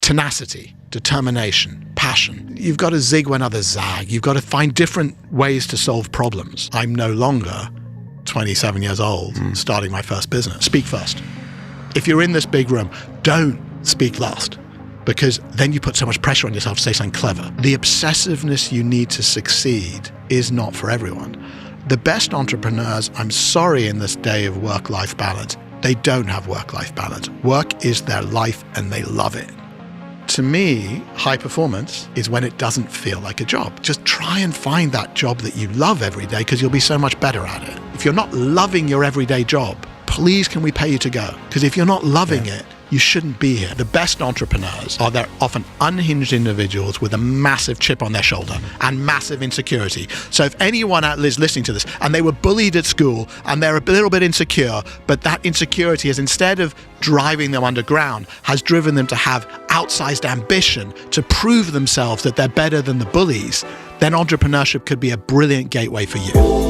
tenacity, determination, passion. You've got to zig when others zag. You've got to find different ways to solve problems. I'm no longer 27 years old, starting my first business. Speak first. If you're in this big room, don't speak last, because then you put so much pressure on yourself to say something clever. The obsessiveness you need to succeed is not for everyone. The best entrepreneurs, I'm sorry, in this day of work-life balance, they don't have work-life balance. Work is their life and they love it. To me, high performance is when it doesn't feel like a job. Just try and find that job that you love every day, because you'll be so much better at it. If you're not loving your everyday job, please can we pay you to go? Because if you're not loving it, you shouldn't be here. The best entrepreneurs are they're often unhinged individuals with a massive chip on their shoulder and massive insecurity. So if anyone is listening to this and they were bullied at school and they're a little bit insecure, but that insecurity is, instead of driving them underground, has driven them to have outsized ambition to prove themselves that they're better than the bullies, then entrepreneurship could be a brilliant gateway for you.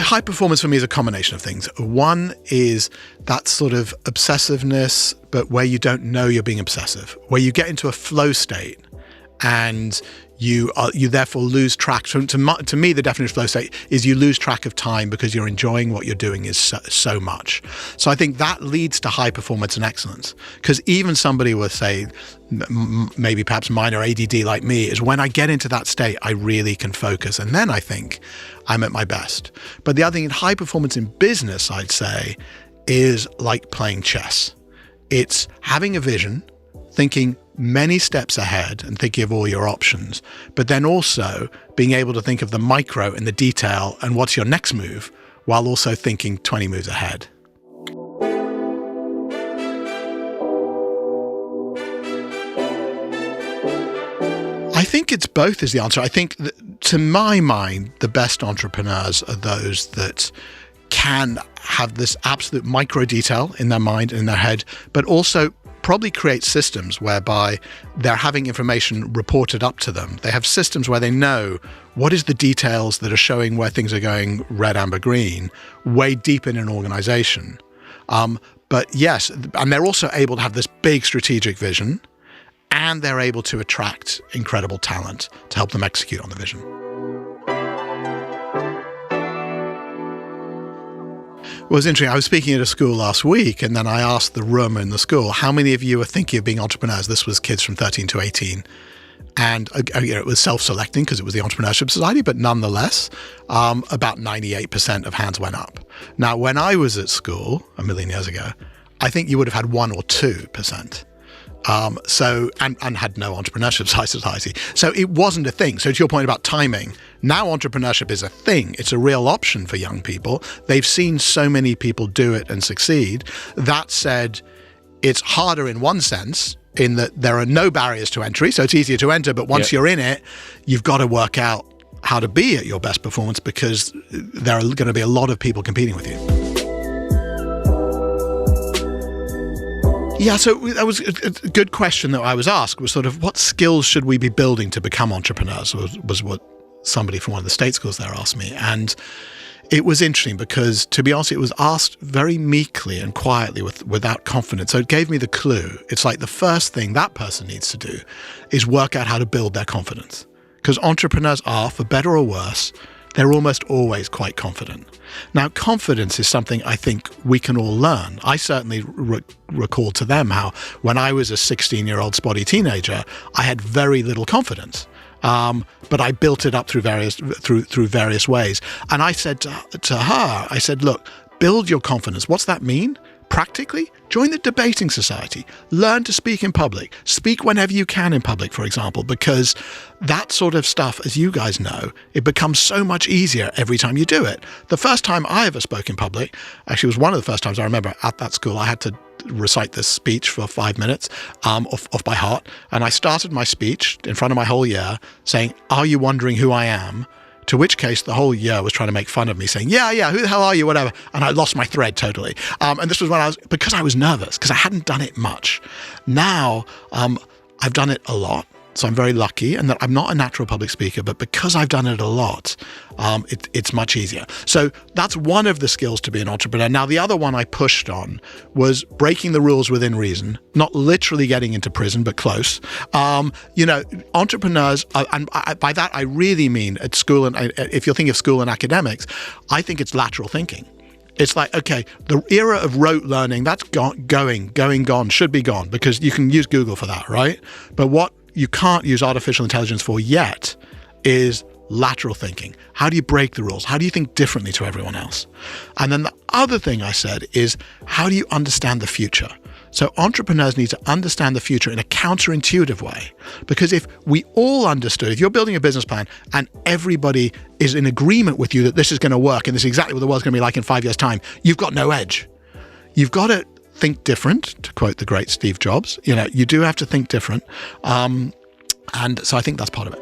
High performance for me is a combination of things. One is that sort of obsessiveness, but where you don't know you're being obsessive, where you get into a flow state and you therefore lose track. So to me, the definition of flow state is you lose track of time because you're enjoying what you're doing is so much. So I think that leads to high performance and excellence, because even somebody with, say, maybe perhaps minor ADD like me, is when I get into that state, I really can focus. And then I think I'm at my best. But the other thing in high performance in business, I'd say, is like playing chess. It's having a vision, thinking many steps ahead and thinking of all your options, but then also being able to think of the micro and the detail and what's your next move, while also thinking 20 moves ahead. I think it's both is the answer. I think that, to my mind, the best entrepreneurs are those that can have this absolute micro detail in their mind and in their head, but also probably create systems whereby they're having information reported up to them. They have systems where they know what is the details that are showing where things are going red, amber, green, way deep in an organization. But yes, and they're also able to have this big strategic vision, and they're able to attract incredible talent to help them execute on the vision. Well, it was interesting. I was speaking at a school last week, and then I asked the room in the school, how many of you are thinking of being entrepreneurs? This was kids from 13 to 18. And it was self-selecting because it was the Entrepreneurship Society, but nonetheless, about 98% of hands went up. Now, when I was at school a million years ago, I think you would have had 1 or 2%. And had no entrepreneurship society. So it wasn't a thing. So to your point about timing, now entrepreneurship is a thing. It's a real option for young people. They've seen so many people do it and succeed. That said, it's harder in one sense, in that there are no barriers to entry. So it's easier to enter, but once you're in it, you've got to work out how to be at your best performance, because there are going to be a lot of people competing with you. Yeah, so that was a good question that I was asked, was sort of what skills should we be building to become entrepreneurs, was what somebody from one of the state schools there asked me. And it was interesting because, to be honest, it was asked very meekly and quietly without confidence. So it gave me the clue. It's like the first thing that person needs to do is work out how to build their confidence. Because entrepreneurs are, for better or worse, they're almost always quite confident. Now, confidence is something I think we can all learn. I certainly recall to them how when I was a 16-year-old spotty teenager, I had very little confidence. But I built it up through various ways. And I said to her, I said, look, build your confidence. What's that mean? Practically, join the debating society. Learn to speak in public. Speak whenever you can in public, for example, because that sort of stuff, as you guys know, it becomes so much easier every time you do it. The first time I ever spoke in public, actually it was one of the first times I remember at that school, I had to recite this speech for 5 minutes off by heart. And I started my speech in front of my whole year saying, "Are you wondering who I am?" To which case the whole year was trying to make fun of me, saying, yeah, who the hell are you, whatever. And I lost my thread totally. And this was when because I was nervous, because I hadn't done it much. Now, I've done it a lot. So I'm very lucky, and that I'm not a natural public speaker, but because I've done it a lot, it's much easier. So that's one of the skills to be an entrepreneur. Now, the other one I pushed on was breaking the rules within reason, not literally getting into prison, but close. Entrepreneurs, and by that I really mean at school, and if you're thinking of school and academics, I think it's lateral thinking. It's like, okay, the era of rote learning, that's gone, should be gone, because you can use Google for that, right? But what you can't use artificial intelligence for yet is lateral thinking. How do you break the rules? How do you think differently to everyone else? And then the other thing I said is, how do you understand the future? So entrepreneurs need to understand the future in a counterintuitive way, because if we all understood, if you're building a business plan and everybody is in agreement with you that this is going to work and this is exactly what the world's going to be like in 5 years' time, you've got no edge. You've got to think different, to quote the great Steve Jobs. You do have to think different. And so I think that's part of it.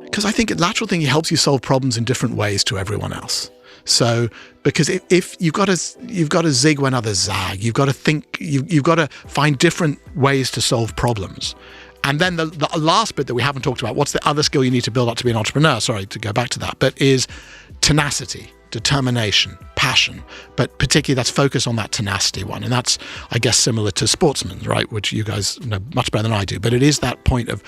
Because I think lateral thinking helps you solve problems in different ways to everyone else. So, because if you've got to zig when others zag, you've got to think, you've got to find different ways to solve problems. And then the last bit that we haven't talked about, what's the other skill you need to build up to be an entrepreneur? Sorry to go back to that, but is tenacity, determination, passion, but particularly that's focus on that tenacity one. And that's, I guess, similar to sportsmen, right? Which you guys know much better than I do. But it is that point of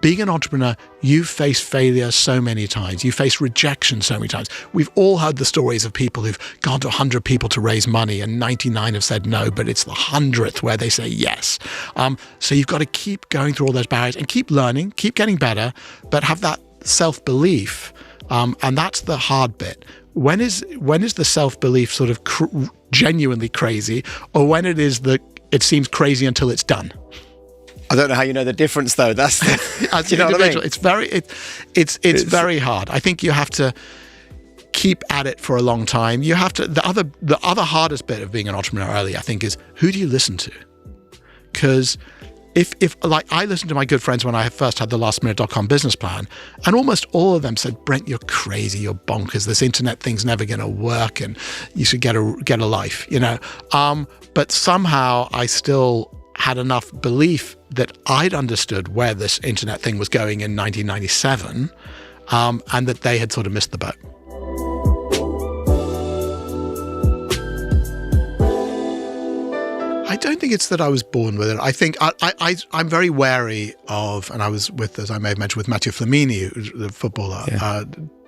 being an entrepreneur, you face failure so many times. You face rejection so many times. We've all heard the stories of people who've gone to 100 people to raise money and 99 have said no, but it's the 100th where they say yes. So you've got to keep going through all those barriers and keep learning, keep getting better, but have that self-belief. And that's the hard bit. When is the self-belief sort of genuinely crazy, or when it seems crazy until it's done? I don't know how you know the difference, though. That's you know what I mean? It's very hard. I think you have to keep at it for a long time. You have to. The other hardest bit of being an entrepreneur early, I think, is who do you listen to? Because if like I listened to my good friends when I first had the lastminute.com business plan, and almost all of them said, Brent, you're crazy, you're bonkers, this internet thing's never going to work, and you should get a life, But somehow I still had enough belief that I'd understood where this internet thing was going in 1997, and that they had sort of missed the boat. I don't think it's that I was born with it. I think I'm very wary of, and I was with, as I may have mentioned, with Matteo Flamini, the footballer,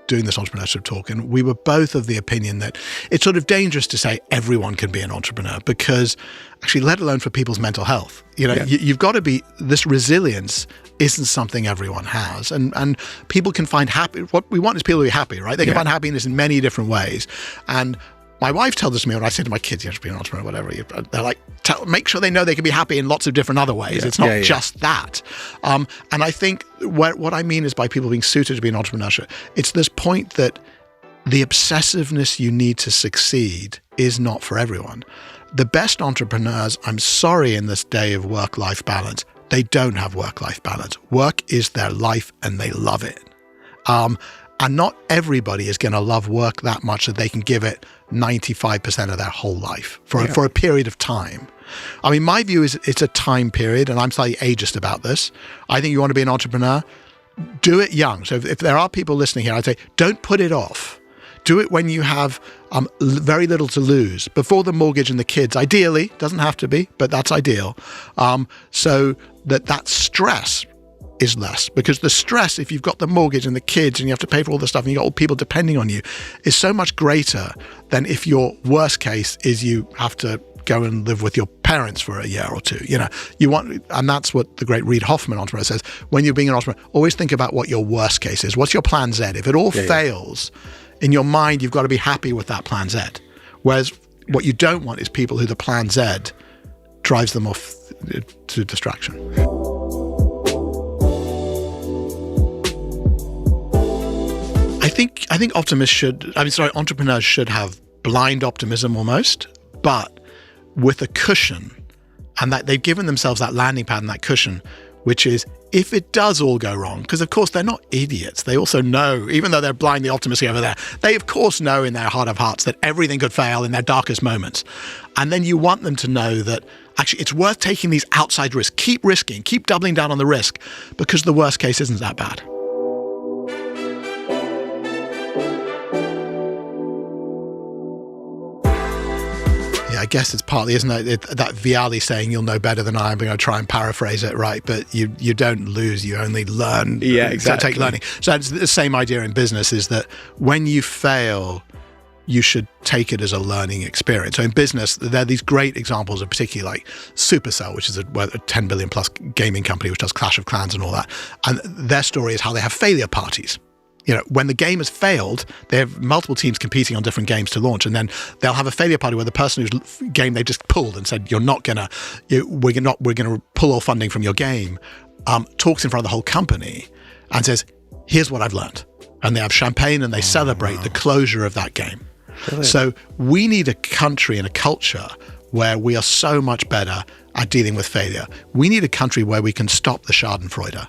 doing this entrepreneurship talk, and we were both of the opinion that it's sort of dangerous to say everyone can be an entrepreneur, because actually, let alone for people's mental health, you've got to be, this resilience isn't something everyone has, and people can find happy. What we want is people to be happy, right? They can find happiness in many different ways, and my wife tells this to me when I say to my kids, you have to be an entrepreneur, whatever. They're like, make sure they know they can be happy in lots of different other ways. Yeah. It's not just that. And I think what I mean is by people being suited to be an entrepreneurship, it's this point that the obsessiveness you need to succeed is not for everyone. The best entrepreneurs, I'm sorry, in this day of work-life balance, they don't have work-life balance. Work is their life and they love it. And not everybody is going to love work that much that they can give it 95% of their whole life for a period of time. I mean, my view is it's a time period, and I'm slightly ageist about this. I think you want to be an entrepreneur, do it young. So if there are people listening here, I'd say don't put it off. Do it when you have very little to lose, before the mortgage and the kids. Ideally, doesn't have to be, but that's ideal. So that stress is less, because the stress, if you've got the mortgage and the kids and you have to pay for all the stuff and you've got all people depending on you, is so much greater than if your worst case is you have to go and live with your parents for a year or two. You want, and that's what the great Reid Hoffman entrepreneur says, when you're being an entrepreneur, always think about what your worst case is. What's your plan Z? If it all fails, in your mind, you've got to be happy with that plan Z. Whereas what you don't want is people who the plan Z drives them off to distraction. I think entrepreneurs should have blind optimism almost, but with a cushion, and that they've given themselves that landing pad and that cushion, which is, if it does all go wrong, because of course they're not idiots, they also know, even though they're blindly optimistic over there, they of course know in their heart of hearts that everything could fail in their darkest moments. And then you want them to know that actually it's worth taking these outside risks. Keep risking, keep doubling down on the risk, because the worst case isn't that bad. Yeah, I guess it's partly, isn't it, that Viali saying, you'll know better than I. I'm going to try and paraphrase it, right? But you don't lose, you only learn. Yeah, exactly. Take learning. So it's the same idea in business, is that when you fail, you should take it as a learning experience. So in business, there are these great examples of particularly like Supercell, which is a 10 billion plus gaming company, which does Clash of Clans and all that. And their story is how they have failure parties. You know, when the game has failed, they have multiple teams competing on different games to launch, and then they'll have a failure party where the person whose game they just pulled and said, we're going to pull all funding from your game, talks in front of the whole company and says, here's what I've learned. And they have champagne and they celebrate the closure of that game. Brilliant. So we need a country and a culture where we are so much better at dealing with failure. We need a country where we can stop the Schadenfreude.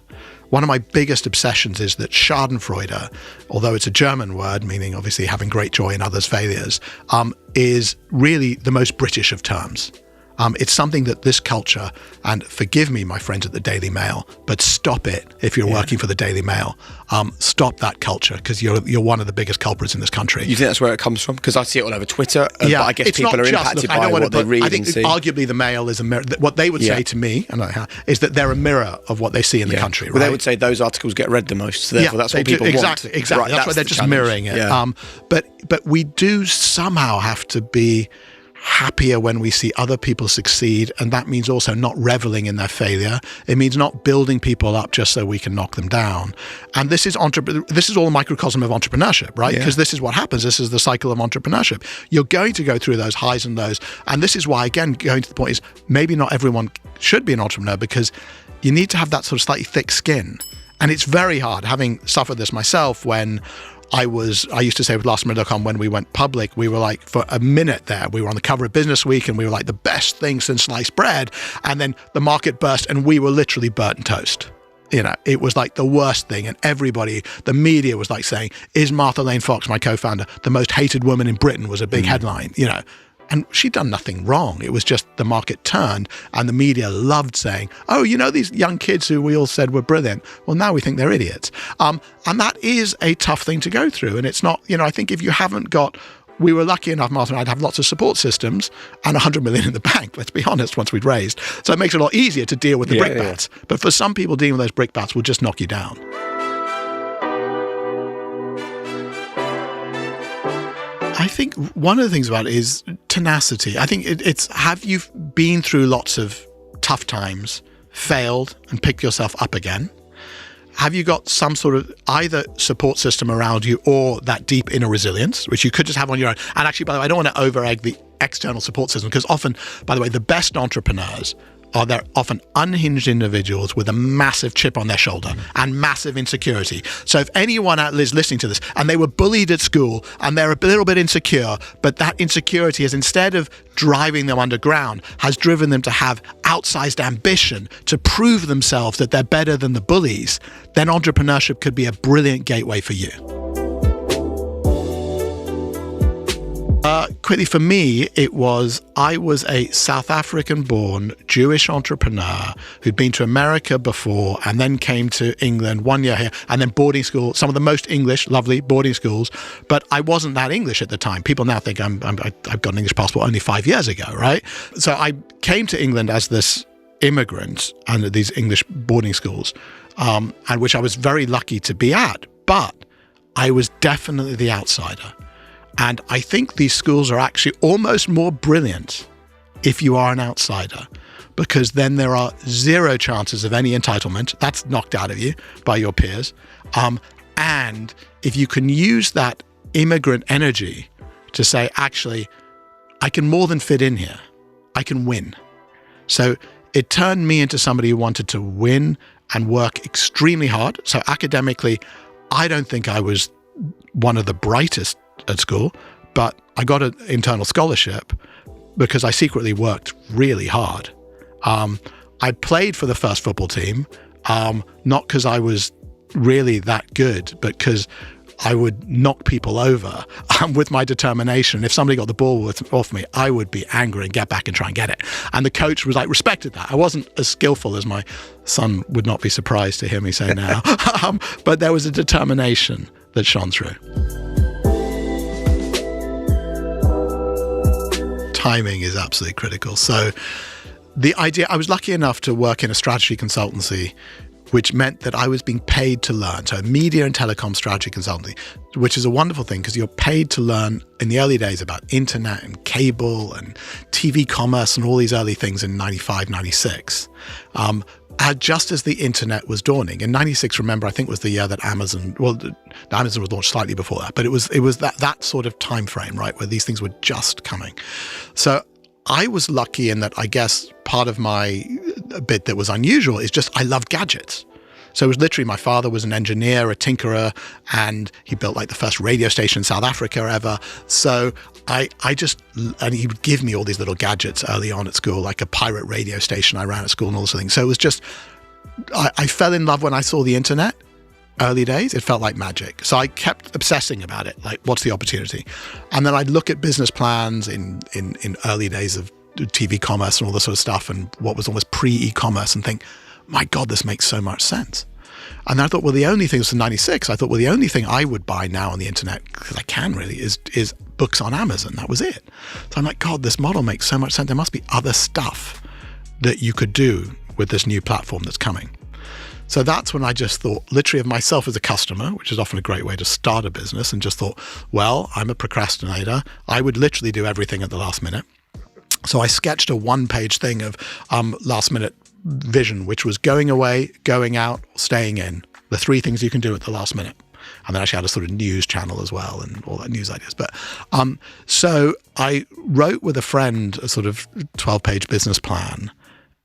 One of my biggest obsessions is that Schadenfreude, although it's a German word, meaning obviously having great joy in others' failures, is really the most British of terms. It's something that this culture, and forgive me, my friends at the Daily Mail, but stop it if you're working for the Daily Mail. Stop that culture, because you're one of the biggest culprits in this country. You think that's where it comes from? Because I see it all over Twitter, but I guess people are impacted by what they read and see. Arguably the Mail is a mirror. What they would say to me, is that they're a mirror of what they see in the country. Right? Well, they would say those articles get read the most, so therefore that's what people want. Exactly. Right, that's why they're just mirroring it. Yeah. But we do somehow have to be happier when we see other people succeed, and that means also not reveling in their failure. It means not building people up just so we can knock them down. And this is all a microcosm of entrepreneurship, right? Because this is what happens. This is the cycle of entrepreneurship. You're going to go through those highs and lows, and this is why, again, going to the point is maybe not everyone should be an entrepreneur, because you need to have that sort of slightly thick skin. And it's very hard, having suffered this myself when I used to say with lastminute.com, when we went public, we were like, for a minute there, we were on the cover of Business Week and we were like the best thing since sliced bread. And then the market burst and we were literally burnt and toast. You know, it was like the worst thing. And everybody, the media was like saying, is Martha Lane Fox, my co-founder, the most hated woman in Britain, was a big headline, you know. And she'd done nothing wrong. It was just the market turned and the media loved saying, oh, you know, these young kids who we all said were brilliant. Well, now we think they're idiots. And that is a tough thing to go through. And it's not, you know, I think if you haven't got, we were lucky enough, Martha and I, to have lots of support systems and 100 million in the bank, let's be honest, once we'd raised. So it makes it a lot easier to deal with the brickbats. But for some people, dealing with those brickbats will just knock you down. I think one of the things about it is tenacity. I think it's, have you been through lots of tough times, failed, and picked yourself up again? Have you got some sort of either support system around you or that deep inner resilience, which you could just have on your own? And actually, by the way, I don't want to over-egg the external support system, because often, by the way, the best entrepreneurs they're often unhinged individuals with a massive chip on their shoulder and massive insecurity. So if anyone is listening to this and they were bullied at school and they're a little bit insecure, but that insecurity is, instead of driving them underground, has driven them to have outsized ambition to prove themselves that they're better than the bullies, then entrepreneurship could be a brilliant gateway for you. Quickly, for me, I was a South African-born Jewish entrepreneur who'd been to America before and then came to England 1 year here, and then boarding school, some of the most English, lovely boarding schools. But I wasn't that English at the time. People now think I've got an English passport only 5 years ago, right? So I came to England as this immigrant under these English boarding schools, and which I was very lucky to be at. But I was definitely the outsider. And I think these schools are actually almost more brilliant if you are an outsider, because then there are zero chances of any entitlement. That's knocked out of you by your peers. And if you can use that immigrant energy to say, actually, I can more than fit in here. I can win. So it turned me into somebody who wanted to win and work extremely hard. So academically, I don't think I was one of the brightest at school, but I got an internal scholarship because I secretly worked really hard. I played for the first football team. not because I was really that good, but because I would knock people over with my determination. If somebody got the ball off me, I would be angry and get back and try and get it. And the coach was like, respected that. I wasn't as skillful as my son would not be surprised to hear me say now. But there was a determination that shone through. Timing is absolutely critical. So the idea, I was lucky enough to work in a strategy consultancy, which meant that I was being paid to learn. So media and telecom strategy consultancy, which is a wonderful thing because you're paid to learn in the early days about internet and cable and TV commerce and all these early things in 95, 96. Just as the internet was dawning. In 96, remember, I think was the year that Amazon was launched slightly before that, but it was that sort of time frame, right, where these things were just coming. So I was lucky in that I guess part of my bit that was unusual is just I loved gadgets. So it was literally my father was an engineer, a tinkerer, and he built like the first radio station in South Africa ever. So and he would give me all these little gadgets early on at school, like a pirate radio station I ran at school and all those things. So it was just, I fell in love when I saw the internet. Early days, it felt like magic. So I kept obsessing about it, like what's the opportunity? And then I'd look at business plans in early days of TV commerce and all this sort of stuff and what was almost pre-e-commerce and think, my God, this makes so much sense. And then I thought, well, the only thing, this was in 96, I thought, well, the only thing I would buy now on the internet, because I can really, is books on Amazon. That was it. So I'm like, God, this model makes so much sense. There must be other stuff that you could do with this new platform that's coming. So that's when I just thought literally of myself as a customer, which is often a great way to start a business, and just thought, well, I'm a procrastinator. I would literally do everything at the last minute. So I sketched a one-page thing of last minute vision, which was going away, going out, staying in, the three things you can do at the last minute. And then I actually had a sort of news channel as well and all that news ideas. But so I wrote with a friend a sort of 12-page business plan,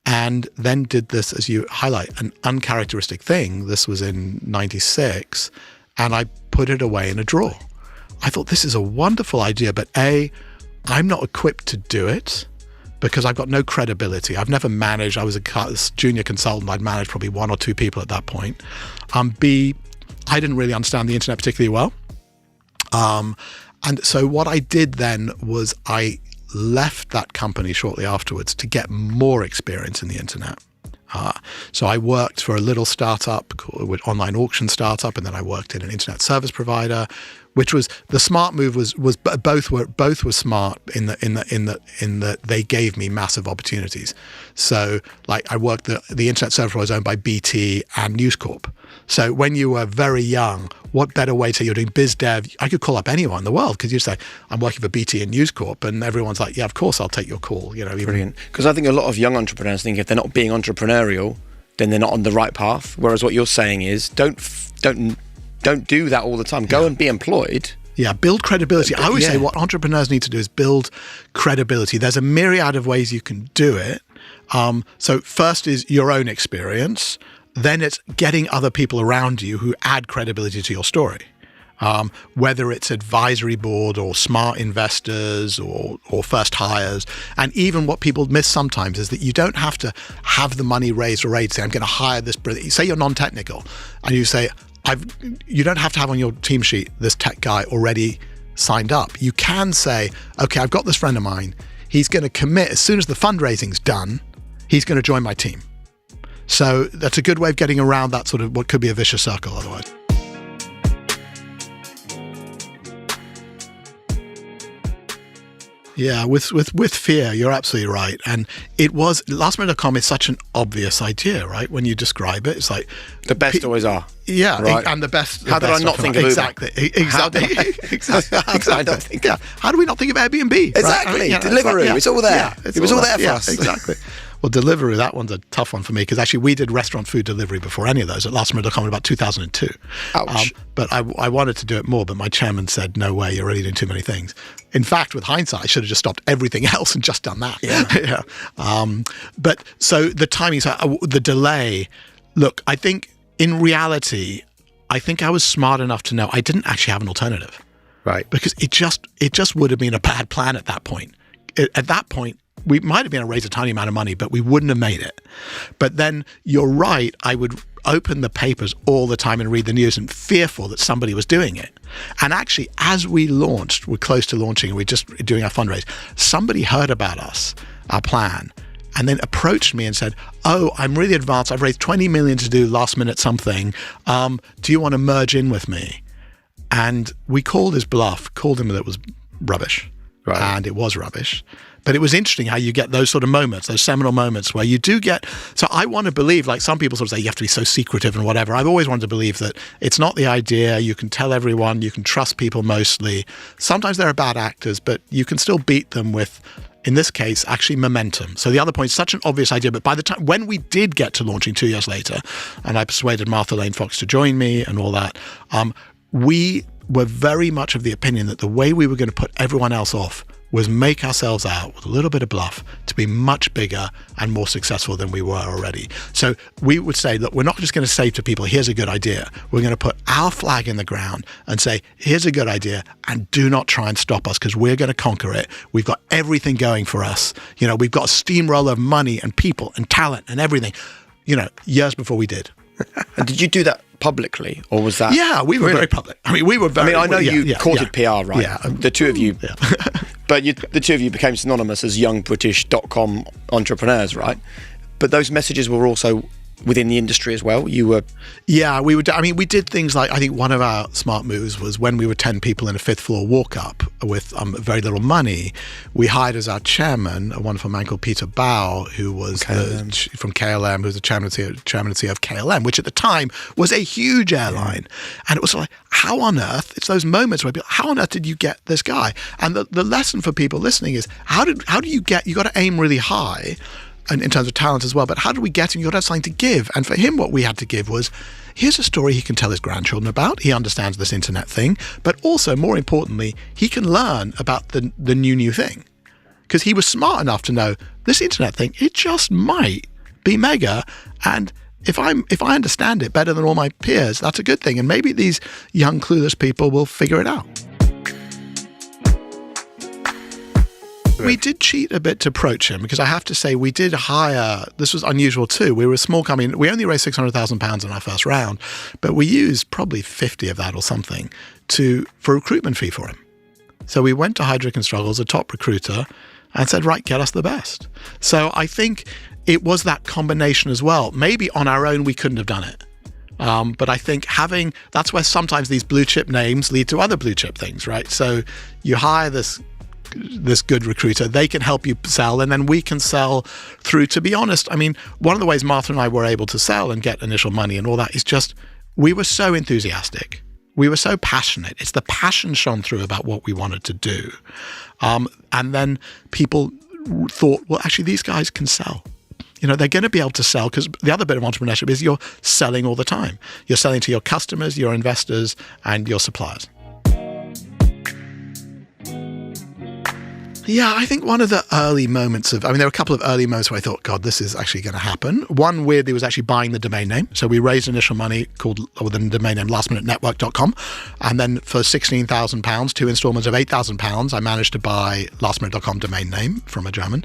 and then did this, as you highlight, an uncharacteristic thing. This was in 96, and I put it away in a drawer. I thought, this is a wonderful idea, but A, I'm not equipped to do it because I've got no credibility. I've never managed. I was a junior consultant. I'd managed probably one or two people at that point. B, I didn't really understand the internet particularly well. And so what I did then was I left that company shortly afterwards to get more experience in the internet. So I worked for a little startup, called online auction startup, and then I worked in an internet service provider, which was the smart move. Was both were smart in that they gave me massive opportunities. So like I worked the internet service was owned by BT and News Corp. So when you were very young, what better way to, you're doing biz dev, I could call up anyone in the world because you say, I'm working for BT and News Corp, and everyone's like, yeah, of course I'll take your call. You know, brilliant. Because I think a lot of young entrepreneurs think if they're not being entrepreneurial, then they're not on the right path. Whereas what you're saying is don't do that all the time. Go and be employed. Yeah, build credibility. I always say what entrepreneurs need to do is build credibility. There's a myriad of ways you can do it. So first is your own experience. Then it's getting other people around you who add credibility to your story. Whether it's advisory board or smart investors or first hires. And even what people miss sometimes is that you don't have to have the money raised or say, I'm going to hire this. Say you're non-technical and you say, you don't have to have on your team sheet this tech guy already signed up. You can say, okay, I've got this friend of mine. He's going to commit as soon as the fundraising's done, he's going to join my team. So that's a good way of getting around that sort of what could be a vicious circle otherwise. Yeah, with fear, you're absolutely right. And it was, lastminute.com is such an obvious idea, right? When you describe it, it's like... The best always are. Yeah, right? And the best... How did I not think of Uber? Exactly. How do we not think of Airbnb? Exactly. Right? Deliveroo, it's all there. Yeah, it was all there for us. Exactly. Well, Deliveroo, that one's a tough one for me because actually we did restaurant food delivery before any of those at lastminute.com in about 2002. Ouch. But I wanted to do it more, but my chairman said, no way, you're already doing too many things. In fact, with hindsight, I should have just stopped everything else and just done that. Yeah. But so the timing, the delay, look, I think in reality, I think I was smart enough to know I didn't actually have an alternative. Right. Because it just would have been a bad plan at that point. At that point, we might have been able to raise a tiny amount of money, but we wouldn't have made it. But then you're right. I would open the papers all the time and read the news and fearful that somebody was doing it. And actually, as we launched, we're close to launching, and we're just doing our fundraise, somebody heard about us, our plan, and then approached me and said, oh, I'm really advanced. I've raised 20 million to do last minute something. Do you want to merge in with me? And we called his bluff, called him that it was rubbish. Right. And it was rubbish. But it was interesting how you get those sort of moments, those seminal moments where you do get, so I want to believe, like some people sort of say you have to be so secretive and whatever. I've always wanted to believe that it's not the idea. You can tell everyone, you can trust people mostly. Sometimes there are bad actors, but you can still beat them with, in this case, actually momentum. So the other point, such an obvious idea, but by the time, when we did get to launching 2 years later, and I persuaded Martha Lane Fox to join me and all that, we were very much of the opinion that the way we were going to put everyone else off was make ourselves out with a little bit of bluff to be much bigger and more successful than we were already. So we would say, look, we're not just going to say to people, here's a good idea. We're going to put our flag in the ground and say, here's a good idea, and do not try and stop us because we're going to conquer it. We've got everything going for us. You know, we've got a steamroller of money and people and talent and everything, you know, years before we did. And did you do that publicly, or was that? Yeah, we were very public. I mean, we were very. I know you courted PR, right? Yeah, the two of you. Yeah. But the two of you became synonymous as youngbritish.com entrepreneurs, right? But those messages were also within the industry as well. You were. Yeah, we would. I mean, we did things like, I think one of our smart moves was when we were 10 people in a 5th floor walk up with very little money, we hired as our chairman a wonderful man called Peter Bao, who was from KLM, who was the chairman and CEO of KLM, which at the time was a huge airline. And it was like, how on earth, it's those moments where people, how on earth did you get this guy? And the lesson for people listening is, how do you got to aim really high, and in terms of talent as well, but how do we get him? You've got to have something to give. And for him, what we had to give was, here's a story he can tell his grandchildren about. He understands this internet thing, but also, more importantly, he can learn about the new thing. Because he was smart enough to know, this internet thing, it just might be mega, and if I understand it better than all my peers, that's a good thing. And maybe these young, clueless people will figure it out. We did cheat a bit to approach him, because I have to say we did hire, this was unusual too, we were a small company, we only raised £600,000 in our first round, but we used probably 50 of that or something for a recruitment fee for him. So we went to Heidrick & Struggles, a top recruiter, and said, right, get us the best. So I think it was that combination as well. Maybe on our own we couldn't have done it. But I think that's where sometimes these blue chip names lead to other blue chip things, right? So you hire this good recruiter, they can help you sell, and then we can sell through. To be honest, I mean, one of the ways Martha and I were able to sell and get initial money and all that is just, we were so enthusiastic. We were so passionate. It's the passion shone through about what we wanted to do. And then people thought, well, actually, these guys can sell. You know, they're going to be able to sell, because the other bit of entrepreneurship is you're selling all the time. You're selling to your customers, your investors, and your suppliers. Yeah, I think one of the early moments there were a couple of early moments where I thought, God, this is actually going to happen. One, weirdly, was actually buying the domain name. So we raised initial money with the domain name lastminute.network.com. And then for £16,000, 2 installments of £8,000, I managed to buy lastminute.com domain name from a German.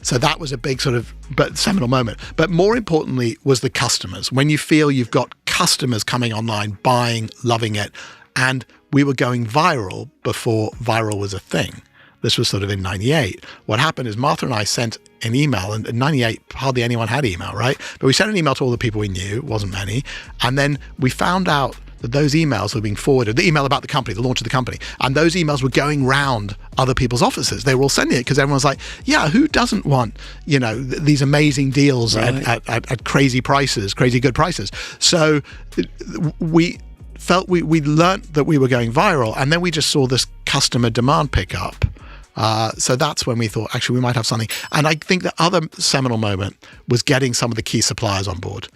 So that was a big sort of seminal moment. But more importantly was the customers. When you feel you've got customers coming online, buying, loving it. And we were going viral before viral was a thing. This was sort of in 98. What happened is Martha and I sent an email, and in 98, hardly anyone had email, right? But we sent an email to all the people we knew, wasn't many. And then we found out that those emails were being forwarded, the email about the company, the launch of the company, and those emails were going round other people's offices. They were all sending it because everyone's like, yeah, who doesn't want, these amazing deals at crazy prices, crazy good prices? So we felt we learned that we were going viral, and then we just saw this customer demand pick up. So that's when we thought, actually, we might have something. And I think the other seminal moment was getting some of the key suppliers on board.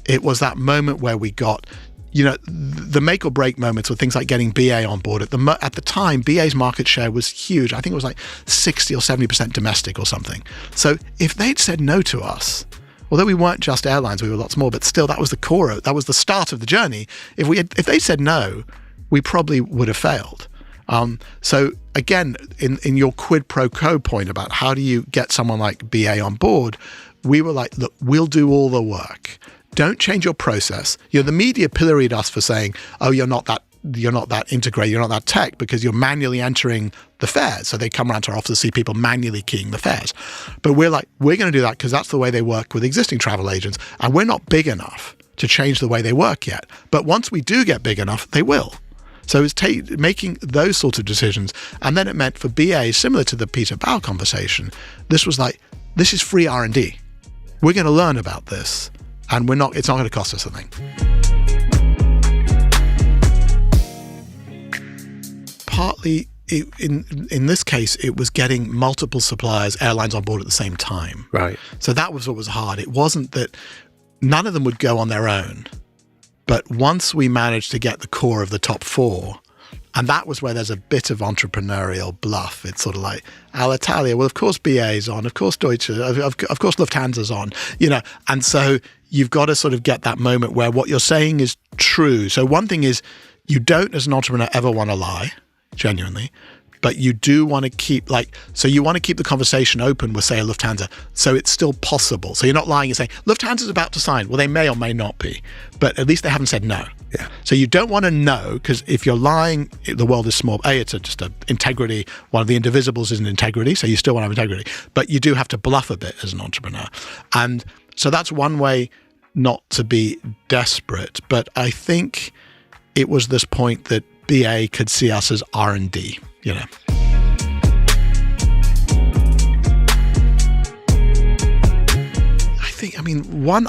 It was that moment where we got, the make or break moments were things like getting BA on board. At the time, BA's market share was huge. I think it was like 60 or 70% domestic or something. So if they'd said no to us, although we weren't just airlines, we were lots more, but still that was the core, that was the start of the journey. If they said no, we probably would have failed. So again, in your quid pro quo point about how do you get someone like BA on board, we were like, look, we'll do all the work. don't change your process. The media pilloried us for saying, oh, you're not that integrated, you're not that tech, because you're manually entering the fares. So they come around to our office to see people manually keying the fares. But we're like, we're going to do that because that's the way they work with existing travel agents. And we're not big enough to change the way they work yet. But once we do get big enough, they will. So it's making those sorts of decisions. And then it meant for BA, similar to the Peter Bow conversation, this was like, this is free R&D. We're going to learn about this, and it's not going to cost us a thing. Partly, in this case, it was getting multiple suppliers, airlines on board at the same time. Right. So that was what was hard. It wasn't that none of them would go on their own. But once we managed to get the core of the top 4, and that was where there's a bit of entrepreneurial bluff. It's sort of like, Alitalia, well, of course BA's on, of course Deutsche, of course Lufthansa's on, And so you've got to sort of get that moment where what you're saying is true. So one thing is, you don't, as an entrepreneur, ever want to lie, genuinely, but you do want to keep you want to keep the conversation open with, say, a Lufthansa, so it's still possible. So you're not lying and saying, Lufthansa's about to sign. Well, they may or may not be, but at least they haven't said no. Yeah. So you don't want to know, because if you're lying, the world is small. It's just an integrity. One of the indivisibles is an integrity, so you still want to have integrity. But you do have to bluff a bit as an entrepreneur. And so that's one way not to be desperate. But I think it was this point that BA could see us as R&D,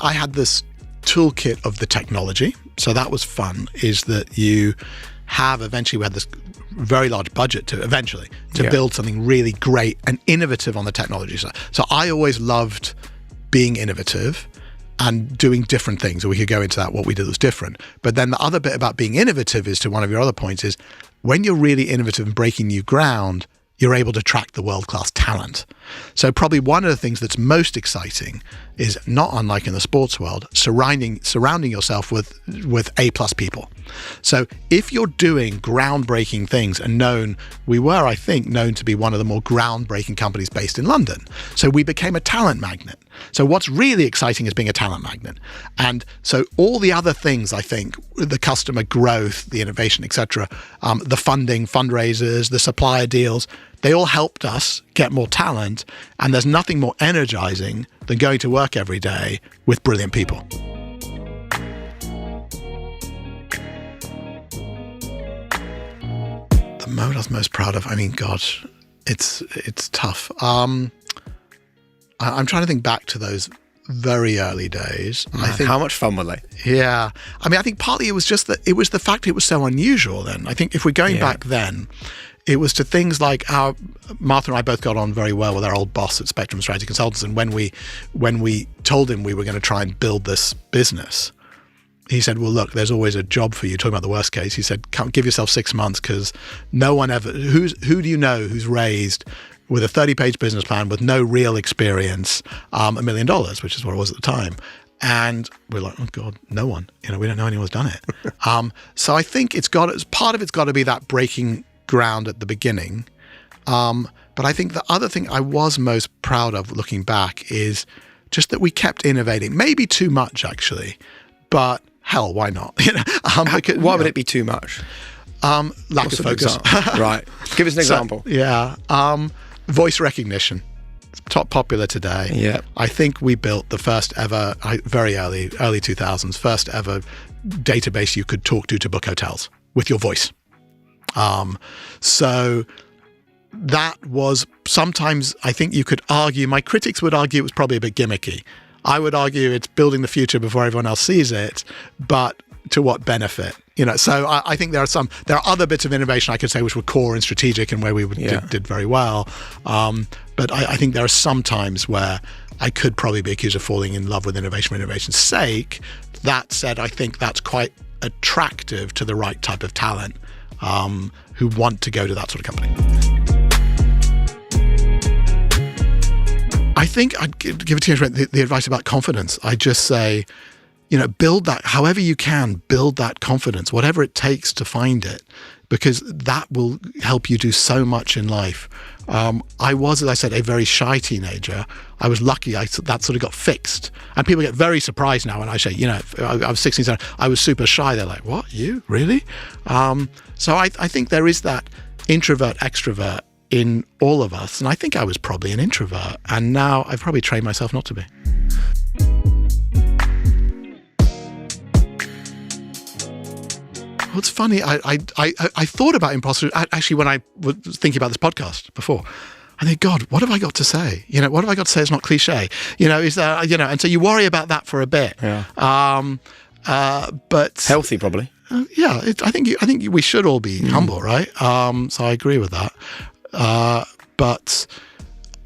I had this toolkit of the technology. So that was fun, is that we had this very large budget to build something really great and innovative on the technology side. So I always loved being innovative and doing different things. And we could go into that, what we did was different. But then the other bit about being innovative is, to one of your other points, is when you're really innovative and breaking new ground, you're able to attract the world-class talent. So probably one of the things that's most exciting is, not unlike in the sports world, surrounding yourself with A+ people. So if you're doing groundbreaking things, and we were, I think, known to be one of the more groundbreaking companies based in London. So we became a talent magnet. So what's really exciting is being a talent magnet. And so all the other things, I think, the customer growth, the innovation, etc., the funding, fundraisers, the supplier deals, they all helped us get more talent. And there's nothing more energizing than going to work every day with brilliant people. The mode I was most proud of, gosh, it's tough. I'm trying to think back to those very early days. I think, how much fun were they? Yeah. I think partly it was just that it was the fact it was so unusual then. I think if we're going back then, it was to things like Martha and I both got on very well with our old boss at Spectrum Strategy Consultants. And when we told him we were going to try and build this business, he said, well, look, there's always a job for you. Talking about the worst case, he said, give yourself 6 months, because no one ever, who do you know who's raised with a 30-page business plan with no real experience, $1 million, which is what it was at the time. And we're like, oh God, no one. We don't know anyone who's done it. So I think part of it's got to be that breaking ground at the beginning. But I think the other thing I was most proud of looking back is just that we kept innovating. Maybe too much, actually, but hell, why not? Why would it be too much? Lack of focus. Right. Give us an example. Yeah. Voice recognition. It's top popular today. Yeah. I think we built the first ever, very early 2000s, first ever database you could talk to book hotels with your voice. So that was sometimes, I think you could argue, my critics would argue it was probably a bit gimmicky. I would argue it's building the future before everyone else sees it, but to what benefit? So I think there are other bits of innovation I could say which were core and strategic and where we did very well. But I think there are some times where I could probably be accused of falling in love with innovation for innovation's sake. That said, I think that's quite attractive to the right type of talent who want to go to that sort of company. I think I'd give it to you the advice about confidence. I just say, build that, however you can, build that confidence, whatever it takes to find it. because that will help you do so much in life. I was, as I said, a very shy teenager. I was lucky that sort of got fixed. And people get very surprised now when I say, I was 16, 17, I was super shy. They're like, what, you? Really? So I think there is that introvert, extrovert in all of us. And I think I was probably an introvert. And now I've probably trained myself not to be. Well, it's funny. I thought about imposters actually when I was thinking about this podcast before. I think, God, what have I got to say? What have I got to say? It's not cliche. Is there? And so you worry about that for a bit. Yeah. But healthy, probably. I think we should all be humble, right? So I agree with that. But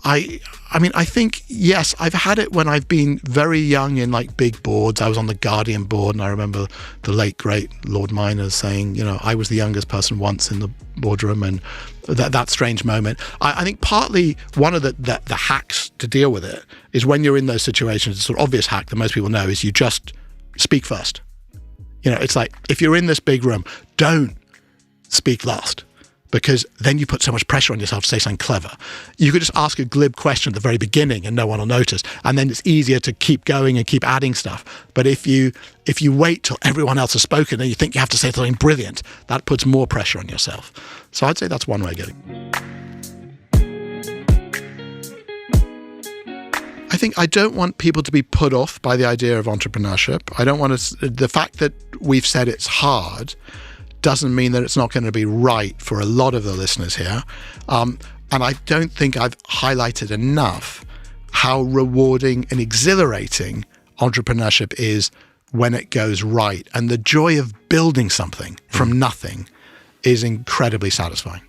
I think, yes, I've had it when I've been very young in like big boards. I was on the Guardian board, and I remember the late, great Lord Miners saying, I was the youngest person once in the boardroom, and that strange moment. I think partly one of the hacks to deal with it is when you're in those situations, the sort of obvious hack that most people know is you just speak first. It's like, if you're in this big room, don't speak last, because then you put so much pressure on yourself to say something clever. You could just ask a glib question at the very beginning and no one will notice, and then it's easier to keep going and keep adding stuff. But if you wait till everyone else has spoken and you think you have to say something brilliant, that puts more pressure on yourself. So I'd say that's one way of getting it. I think I don't want people to be put off by the idea of entrepreneurship. I don't want the fact that we've said it's hard doesn't mean that it's not going to be right for a lot of the listeners here. And I don't think I've highlighted enough how rewarding and exhilarating entrepreneurship is when it goes right. And the joy of building something from nothing is incredibly satisfying.